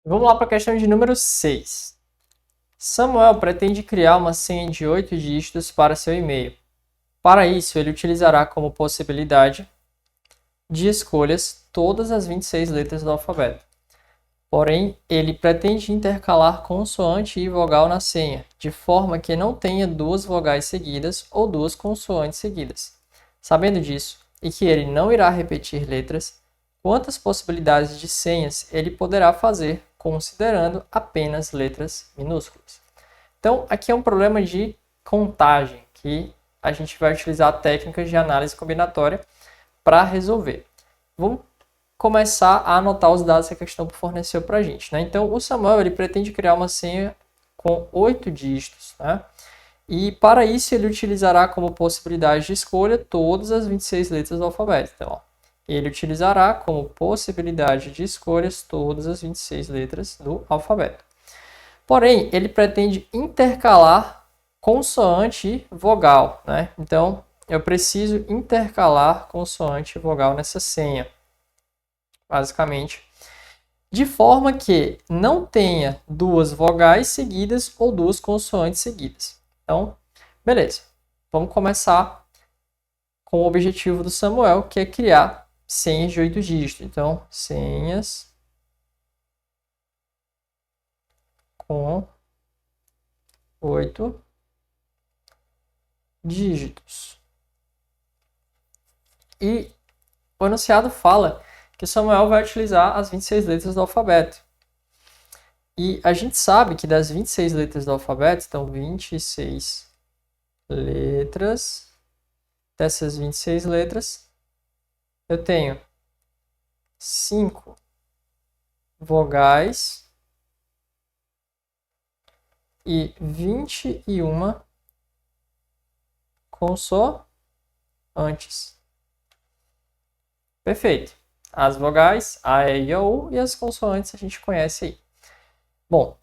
Vamos lá para a questão de número 6. Samuel pretende criar uma senha de 8 dígitos para seu e-mail. Para isso, ele utilizará como possibilidade de escolhas todas as 26 letras do alfabeto. Porém, ele pretende intercalar consoante e vogal na senha, de forma que não tenha duas vogais seguidas ou duas consoantes seguidas. Sabendo disso, e que ele não irá repetir letras, quantas possibilidades de senhas ele poderá fazer considerando apenas letras minúsculas? Então, aqui é um problema de contagem, que a gente vai utilizar técnicas de análise combinatória para resolver. Vamos começar a anotar os dados que a questão forneceu para a gente. Né? Então, o Samuel ele pretende criar uma senha com 8 dígitos. Né? E para isso, ele utilizará como possibilidade de escolha todas as 26 letras do alfabeto. Então, ó, ele utilizará como possibilidade de escolhas todas as 26 letras do alfabeto. Porém, ele pretende intercalar consoante e vogal. Né? Então, eu preciso intercalar consoante e vogal nessa senha, basicamente, de forma que não tenha duas vogais seguidas ou duas consoantes seguidas. Então, beleza. Vamos começar com o objetivo do Samuel, que é criar senhas de 8 dígitos. Então, senhas com 8 dígitos. E o enunciado fala que Samuel vai utilizar as 26 letras do alfabeto. E a gente sabe que das 26 letras do alfabeto, então 26 letras. Dessas 26 letras, eu tenho 5 vogais e 21 consoantes. Perfeito. As vogais, A, E, I, O, U, e as consoantes a gente conhece aí. Bom,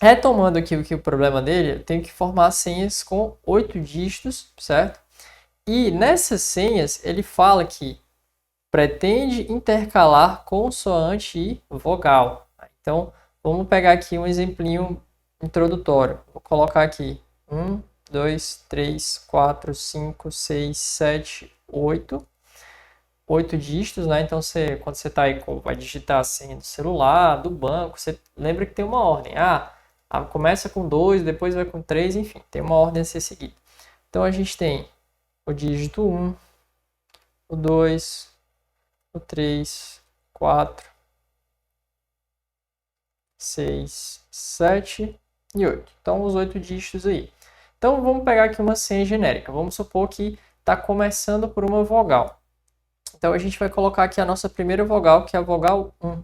retomando aqui o problema dele, eu tenho que formar senhas com 8 dígitos, certo? E nessas senhas, ele fala que pretende intercalar consoante e vogal. Então, vamos pegar aqui um exemplinho introdutório. Vou colocar aqui 1, 2, 3, 4, 5, 6, 7, 8. 8 dígitos, né? Então, quando você está aí, vai digitar a senha do celular, do banco, você lembra que tem uma ordem. Começa com 2, depois vai com 3, enfim, tem uma ordem a ser seguida. Então, a gente tem o dígito 1, o 2, o 3, 4, 6, 7 e 8. Então, os 8 dígitos aí. Então, vamos pegar aqui uma senha genérica. Vamos supor que está começando por uma vogal. Então, a gente vai colocar aqui a nossa primeira vogal, que é a vogal 1.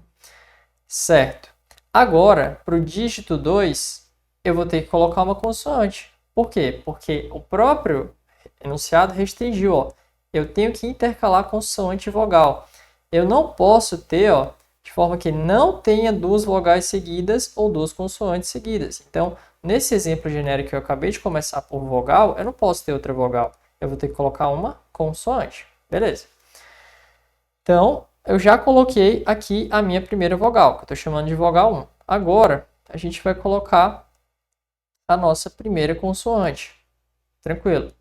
Certo. Agora, para o dígito 2, eu vou ter que colocar uma consoante. Por quê? Porque o próprio enunciado restringiu. Ó, eu tenho que intercalar consoante e vogal. Eu não posso ter, ó, de forma que não tenha duas vogais seguidas ou duas consoantes seguidas. Então, nesse exemplo genérico que eu acabei de começar por vogal, eu não posso ter outra vogal. Eu vou ter que colocar uma consoante. Beleza. Então, eu já coloquei aqui a minha primeira vogal, que eu estou chamando de vogal 1. Agora, a gente vai colocar a nossa primeira consoante. Tranquilo.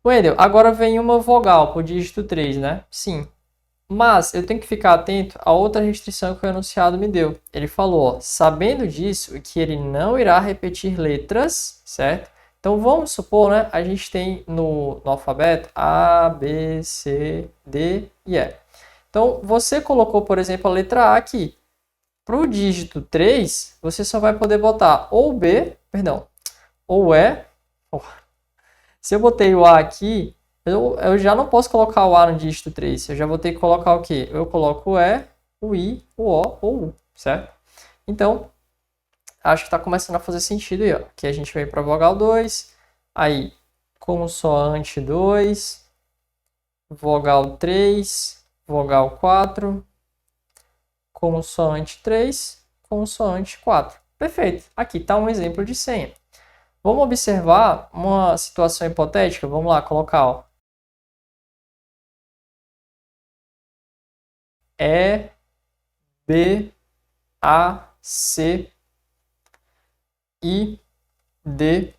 Wendel, agora vem uma vogal para o dígito 3, né? Sim. Mas eu tenho que ficar atento a outra restrição que o enunciado me deu. Ele falou, ó, sabendo disso, que ele não irá repetir letras, certo? Então vamos supor, né? A gente tem no alfabeto A, B, C, D e E. Então você colocou, por exemplo, a letra A aqui. Para o dígito 3, você só vai poder botar ou B, perdão, ou E. Se eu botei o A aqui, eu já não posso colocar o A no dígito 3. Eu já vou ter que colocar o quê? Eu coloco o E, o I, o O ou o U, certo? Então, acho que está começando a fazer sentido aí. Ó. Aqui a gente vem para a vogal 2, aí consoante 2, vogal 3, vogal 4, consoante 3, consoante 4. Perfeito. Aqui está um exemplo de senha. Vamos observar uma situação hipotética. Vamos lá, colocar ó, E, B, A, C, I, D,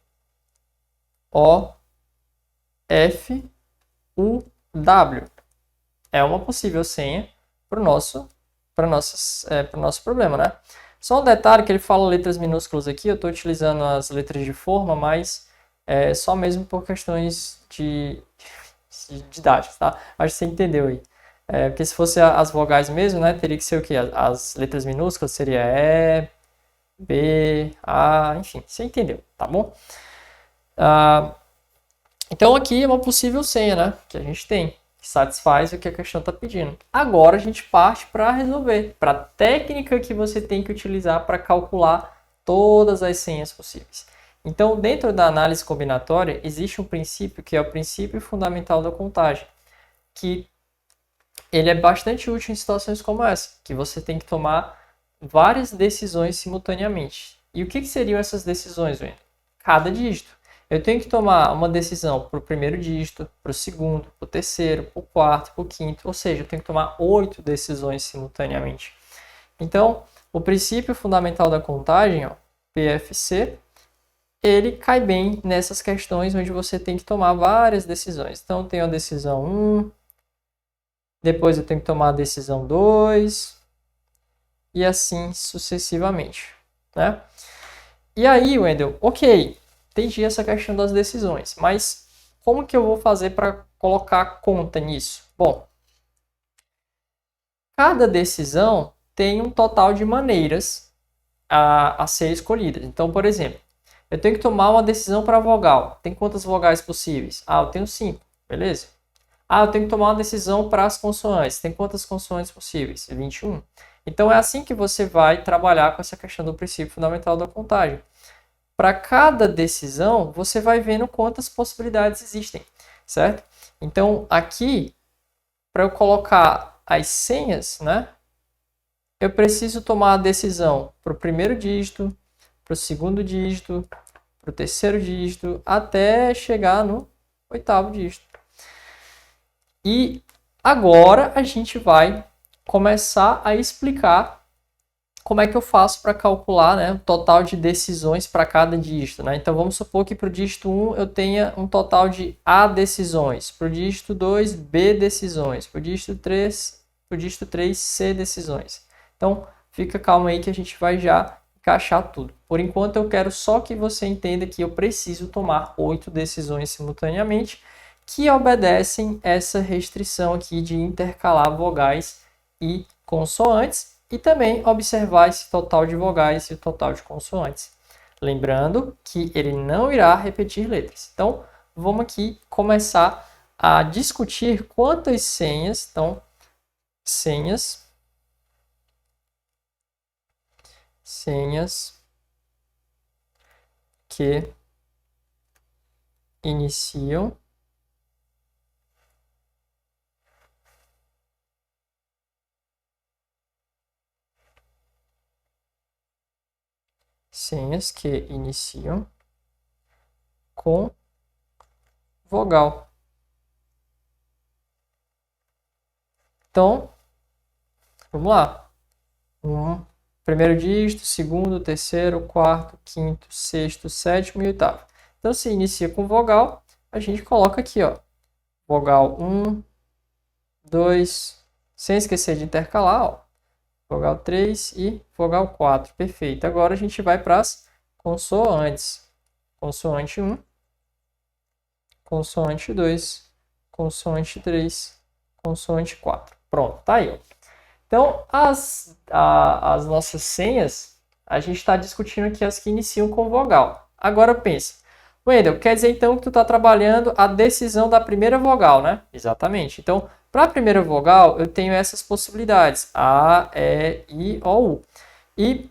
O, F, U, W. É uma possível senha para o nosso problema, né? Só um detalhe que ele fala letras minúsculas aqui, eu estou utilizando as letras de forma, mas só mesmo por questões de didáticas, tá? Acho que você entendeu aí. Porque se fosse as vogais mesmo, né, teria que ser o quê? As letras minúsculas seria E, B, A, enfim, você entendeu, tá bom? Então aqui é uma possível senha, né, que a gente tem, que satisfaz o que a questão está pedindo. Agora a gente parte para resolver, para a técnica que você tem que utilizar para calcular todas as senhas possíveis. Então, dentro da análise combinatória, existe um princípio que é o princípio fundamental da contagem, que ele é bastante útil em situações como essa, que você tem que tomar várias decisões simultaneamente. E o que seriam essas decisões, Wendel? Cada dígito. Eu tenho que tomar uma decisão para o primeiro dígito, para o segundo, para o terceiro, para o quarto, para o quinto, ou seja, eu tenho que tomar 8 decisões simultaneamente. Então, o princípio fundamental da contagem, ó, PFC, ele cai bem nessas questões onde você tem que tomar várias decisões. Então, eu tenho a decisão 1, depois eu tenho que tomar a decisão 2, e assim sucessivamente, né? E aí, Wendel, ok, entendi essa questão das decisões, mas como que eu vou fazer para colocar conta nisso? Bom, cada decisão tem um total de maneiras a ser escolhidas. Então, por exemplo, eu tenho que tomar uma decisão para vogal. Tem quantas vogais possíveis? Ah, eu tenho 5, beleza? Ah, eu tenho que tomar uma decisão para as consoantes. Tem quantas consoantes possíveis? 21. Então, é assim que você vai trabalhar com essa questão do princípio fundamental da contagem. Para cada decisão, você vai vendo quantas possibilidades existem, certo? Então, aqui, para eu colocar as senhas, né? Eu preciso tomar a decisão para o primeiro dígito, para o segundo dígito, para o terceiro dígito, até chegar no 8º dígito. E agora a gente vai começar a explicar como é que eu faço para calcular, né, o total de decisões para cada dígito, né? Então vamos supor que para o dígito 1 eu tenha um total de A decisões, para o dígito 2 B decisões, para o dígito 3 C decisões. Então fica calmo aí que a gente vai já encaixar tudo. Por enquanto eu quero só que você entenda que eu preciso tomar 8 decisões simultaneamente que obedecem essa restrição aqui de intercalar vogais e consoantes e também observar esse total de vogais e o total de consoantes. Lembrando que ele não irá repetir letras. Então, vamos aqui começar a discutir quantas senhas, então, senhas que iniciam com vogal. Então, vamos lá. Primeiro dígito, segundo, terceiro, quarto, quinto, sexto, sétimo e oitavo. Então, se inicia com vogal, a gente coloca aqui, ó, vogal 1, 2, sem esquecer de intercalar, ó, vogal 3 e vogal 4. Perfeito. Agora a gente vai para as consoantes. Consoante 1, consoante 2, consoante 3, consoante 4. Pronto, tá aí, ó. Então, as nossas senhas, a gente está discutindo aqui as que iniciam com vogal. Agora pensa, Wendel, quer dizer então que tu está trabalhando a decisão da primeira vogal, né? Exatamente. Então, para a primeira vogal, eu tenho essas possibilidades. A, E, I, O, U. E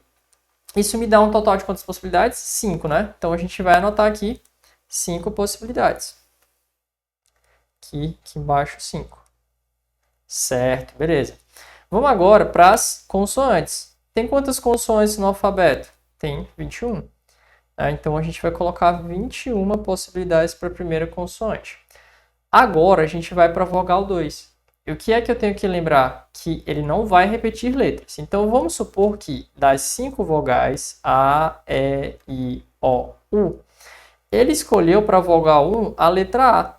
isso me dá um total de quantas possibilidades? 5, né? Então, a gente vai anotar aqui 5 possibilidades. Aqui embaixo, 5. Certo, beleza. Vamos agora para as consoantes. Tem quantas consoantes no alfabeto? Tem 21. Então, a gente vai colocar 21 possibilidades para a primeira consoante. Agora, a gente vai para a vogal 2. E o que é que eu tenho que lembrar? Que ele não vai repetir letras. Então, vamos supor que das 5 vogais A, E, I, O, U, ele escolheu para a vogal 1 a letra A.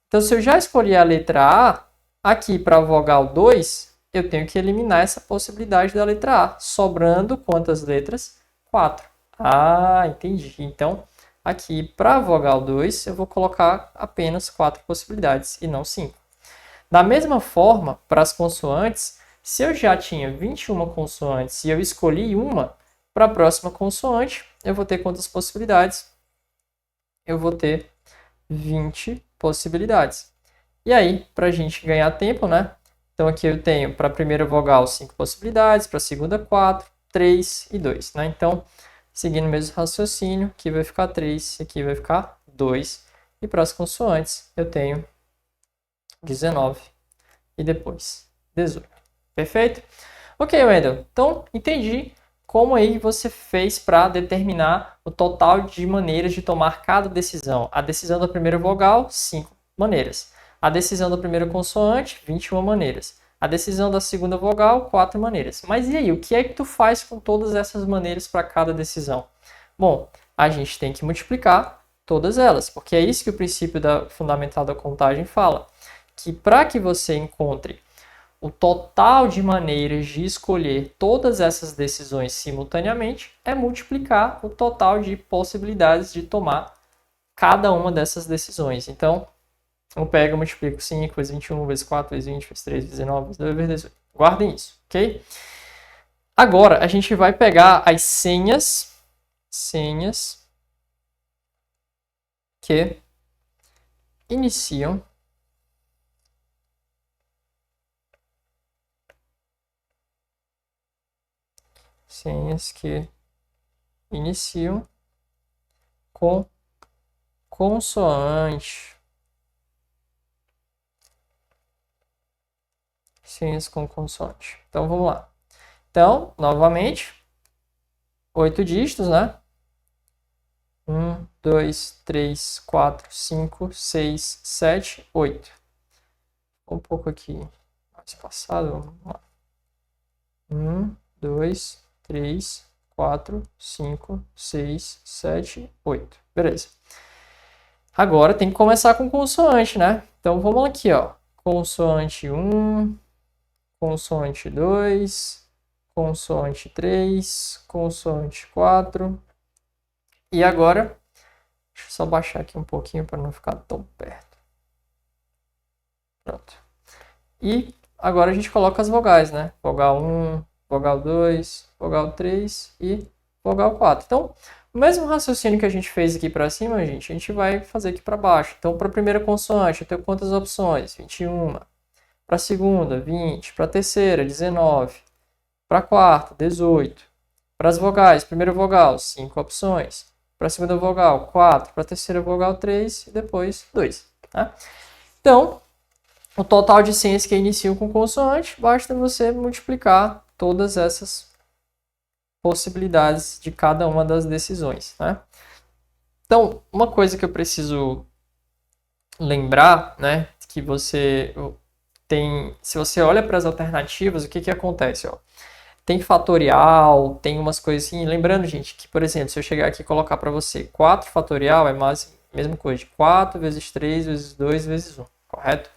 Então, se eu já escolhi a letra A, aqui para a vogal 2, eu tenho que eliminar essa possibilidade da letra A, sobrando quantas letras? 4. Ah, entendi. Então, aqui para a vogal 2, eu vou colocar apenas 4 possibilidades e não 5. Da mesma forma, para as consoantes, se eu já tinha 21 consoantes e eu escolhi uma, para a próxima consoante, eu vou ter quantas possibilidades? Eu vou ter 20 possibilidades. E aí, para a gente ganhar tempo, né? Então aqui eu tenho para a primeira vogal 5 possibilidades, para a segunda 4, 3 e 2, né? Então, seguindo o mesmo raciocínio, aqui vai ficar 3, aqui vai ficar 2. E para as consoantes, eu tenho 19 e depois 18. Perfeito? Ok, Wendel. Então, entendi como aí você fez para determinar o total de maneiras de tomar cada decisão. A decisão da primeira vogal, 5 maneiras. A decisão da primeira consoante, 21 maneiras. A decisão da segunda vogal, 4 maneiras. Mas e aí, o que é que tu faz com todas essas maneiras para cada decisão? Bom, a gente tem que multiplicar todas elas, porque é isso que o princípio fundamental da contagem fala, que para que você encontre o total de maneiras de escolher todas essas decisões simultaneamente, é multiplicar o total de possibilidades de tomar cada uma dessas decisões. Então, eu pego e multiplico 5 vezes 21, vezes 4, vezes 20, vezes 3, vezes 19, vezes 2, vezes 18. Guardem isso, ok? Agora, a gente vai pegar as senhas que iniciam com consoante. Senhas com consoante. Então, vamos lá. Então, novamente, 8 dígitos, né? 1, 2, 3, 4, 5, 6, 7, 8. Um pouco aqui mais espaçado. Vamos lá. 1, 2, 3, 4, 5, 6, 7, 8. Beleza. Agora tem que começar com consoante, né? Então vamos aqui, ó. Consoante 1, consoante 2, consoante 3, consoante 4. E agora, deixa eu só baixar aqui um pouquinho para não ficar tão perto. Pronto. E agora a gente coloca as vogais, né? Vogal 1, vogal 2, vogal 3 e vogal 4. Então, o mesmo raciocínio que a gente fez aqui para cima, gente, a gente vai fazer aqui para baixo. Então, para a primeira consoante, eu tenho quantas opções? 21. Para a segunda, 20. Para a terceira, 19. Para a quarta, 18. Para as vogais, primeira vogal, 5 opções. Para a segunda vogal, 4. Para a terceira vogal, 3. E depois, 2. Tá? Então, o total de senhas que iniciam com consoante, basta você multiplicar todas essas possibilidades de cada uma das decisões. Né? Então, uma coisa que eu preciso lembrar, né, que você tem, se você olha para as alternativas, o que acontece? Ó? Tem fatorial, tem umas coisas assim. Lembrando, gente, que, por exemplo, se eu chegar aqui e colocar para você 4 fatorial, é mais a mesma coisa, de 4 vezes 3 vezes 2 vezes 1, correto?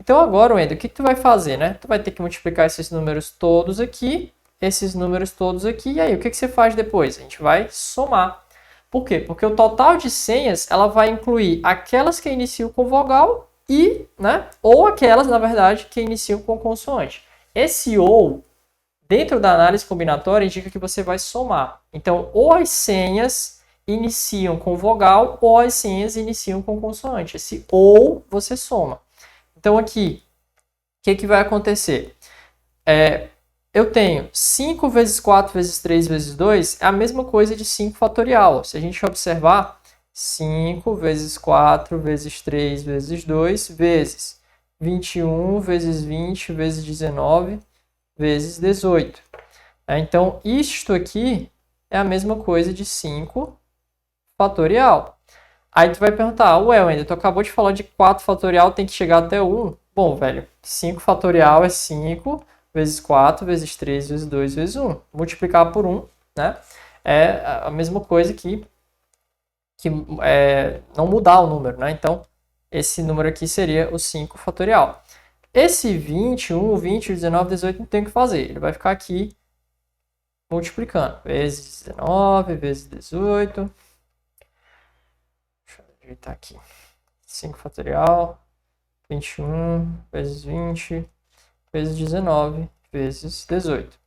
Então agora, Wendel, o que tu vai fazer, né? Tu vai ter que multiplicar esses números todos aqui, e aí o que você faz depois? A gente vai somar. Por quê? Porque o total de senhas, ela vai incluir aquelas que iniciam com vogal e, né? Ou aquelas, na verdade, que iniciam com consoante. Esse ou, dentro da análise combinatória, indica que você vai somar. Então, ou as senhas iniciam com vogal, ou as senhas iniciam com consoante. Esse ou você soma. Então, aqui, o que vai acontecer? Eu tenho 5 vezes 4 vezes 3 vezes 2 é a mesma coisa de 5 fatorial. Se a gente observar, 5 vezes 4 vezes 3 vezes 2 vezes 21 vezes 20 vezes 19 vezes 18. Então, isto aqui é a mesma coisa de 5 fatorial. Aí tu vai perguntar, ué, Wendel, tu acabou de falar de 4 fatorial, tem que chegar até 1. Bom, velho, 5 fatorial é 5 vezes 4 vezes 3 vezes 2 vezes 1. Multiplicar por 1, né? É a mesma coisa que não mudar o número, né? Então, esse número aqui seria o 5 fatorial. Esse 21, 20, 19, 18 não tem o que fazer. Ele vai ficar aqui multiplicando. Vezes 19, vezes 18. Deixa eu ajeitar aqui. 5 fatorial, 21, vezes 20, vezes 19, vezes 18.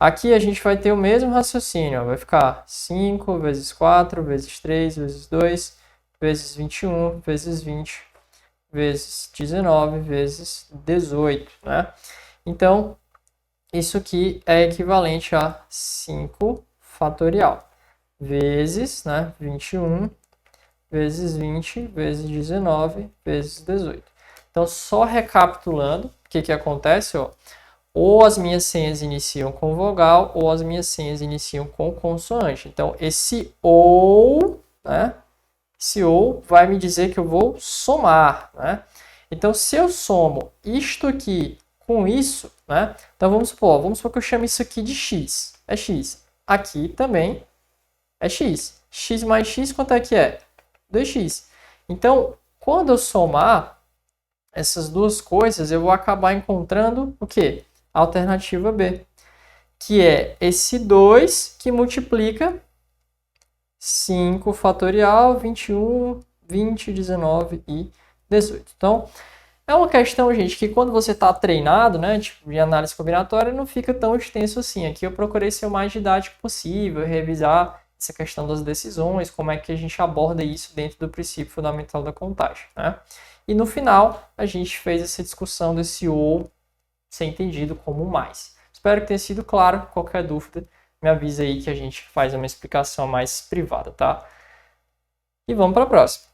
Aqui a gente vai ter o mesmo raciocínio. Vai ficar 5 vezes 4, vezes 3, vezes 2, vezes 21, vezes 20, vezes 19, vezes 18, né? Então, isso aqui é equivalente a 5 fatorial vezes, né, 21 vezes 20 vezes 19 vezes 18. Então, só recapitulando, o que acontece, ó? Ou as minhas senhas iniciam com vogal, ou as minhas senhas iniciam com consoante. Então, esse ou, né? Esse ou vai me dizer que eu vou somar, né? Então, se eu somo isto aqui com isso, né? Então, vamos supor que eu chame isso aqui de x. É x. Aqui também é x. X mais x, quanto é que é? 2x. Então, quando eu somar essas duas coisas, eu vou acabar encontrando o quê? A alternativa B, que é esse 2 que multiplica 5 fatorial, 21, 20, 19 e 18. Então, é uma questão, gente, que quando você está treinado, né, tipo, de análise combinatória, não fica tão extenso assim. Aqui eu procurei ser o mais didático possível, revisar essa questão das decisões, como é que a gente aborda isso dentro do princípio fundamental da contagem, né? E no final, a gente fez essa discussão desse ou ser entendido como mais. Espero que tenha sido claro. Qualquer dúvida, me avisa aí que a gente faz uma explicação mais privada, tá? E vamos para a próxima.